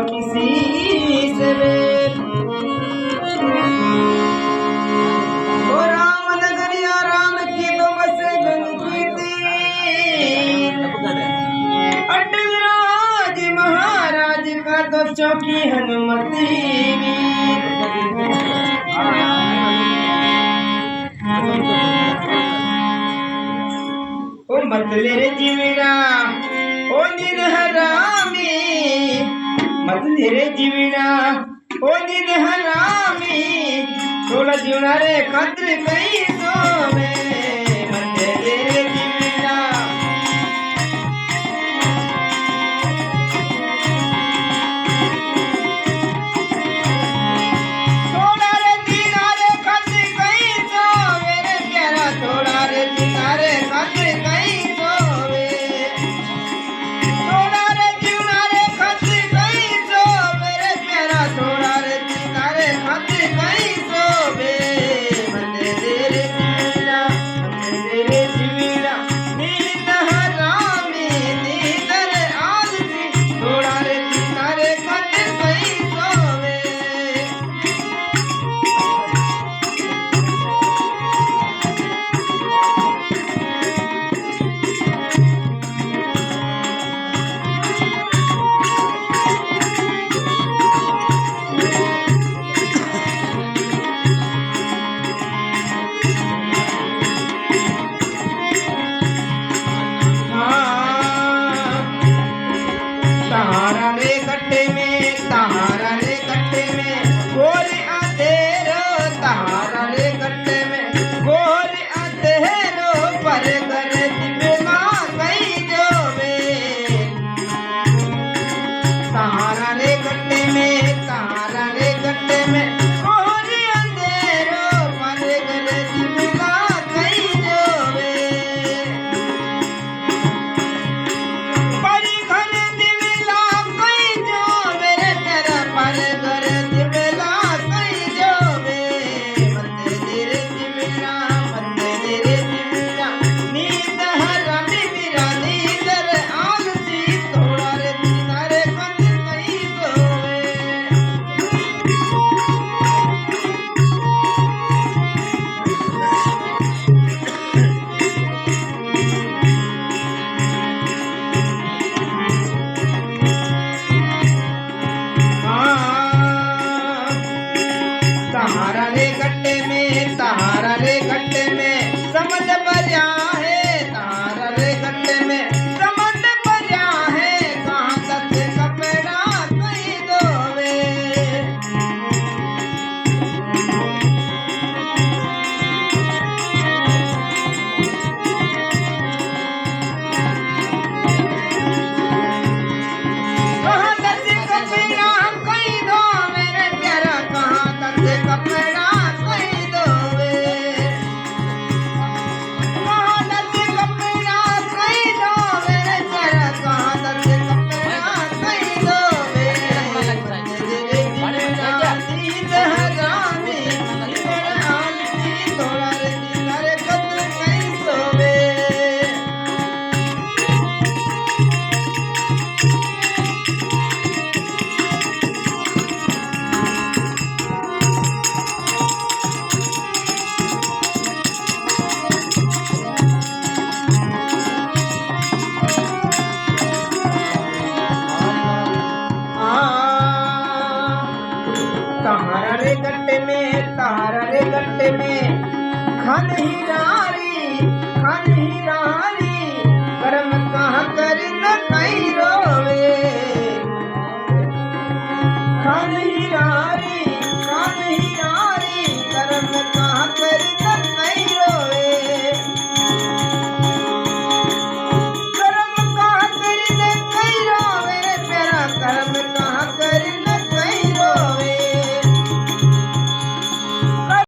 किसी से मेल। ओ राम नगरिया राम की तो बसे गंग की तीर। अटल राज महाराज का तो चौकी हनुमती वीर। ओ मतले रे जीवरा ओ दिन हरामी, मतले रे जीवरा ओ दिन हरामी, थोड़ा जीवना रे खातिर कहीं सोवे। मतले रे जीवरा थोड़ा रे जीना रे खातिर कहीं सोवे रे प्यारा, थोड़ा रे जीना रे खातिर कहीं सोवे। थोड़ा रे जीना रे खातिर कहीं सोवे रे प्यारा, थोड़ा रे जीना रे खातिर कहीं सोवे। मतले रे जीवरा मतले रे जीवरा नींद हरामी नींद रे आलसी, थोड़ा रे जीना रे खातिर कहीं सोवे। तारा रे गट्टे में तारा रे गट्टे में गोरे अंधेरो, तारा रे गट्टे में गोरे अंधेरो, पर कर दिवेला कहीं जोवे। तारा रे गट्टे में तारा रे गट्टे में गोरे अंधेरो, पर कर दिवेला कहीं जोवे। परी घर दिवेला कहीं जोवे रे तेरा, पर घर दिवेला कहीं जोवे। मतले रे दिवेला मतले रे दिवेला नींद हरामी मेरा नींद रे आलसी, थोड़ा रे जीना रे खातिर कहीं सोवे। तारा रे गट्टे में तारा रे गट्टे में समझ बजा है, तारा रे गट्टे में समझ बजा है, कहाँ तक कपड़ा कहीं धोवे। कहाँ तक कपड़ा कहीं धोवे रे प्यारा, कहाँ तक कपड़ा कहीं धोवे। कहाँ तक कपड़ा कहीं धोवे रे प्यारा, कहाँ तक कपड़ा कहीं धोवे। नींद हरामी नींद रे आलसी, थोड़ा रे जीना रे खातिर कहीं सोवे। तारा रे गट्टे में तारा रे गट्टे में खान ही रारी, कर्म कहाँ करी न कहीं रोवे। खान ही रारी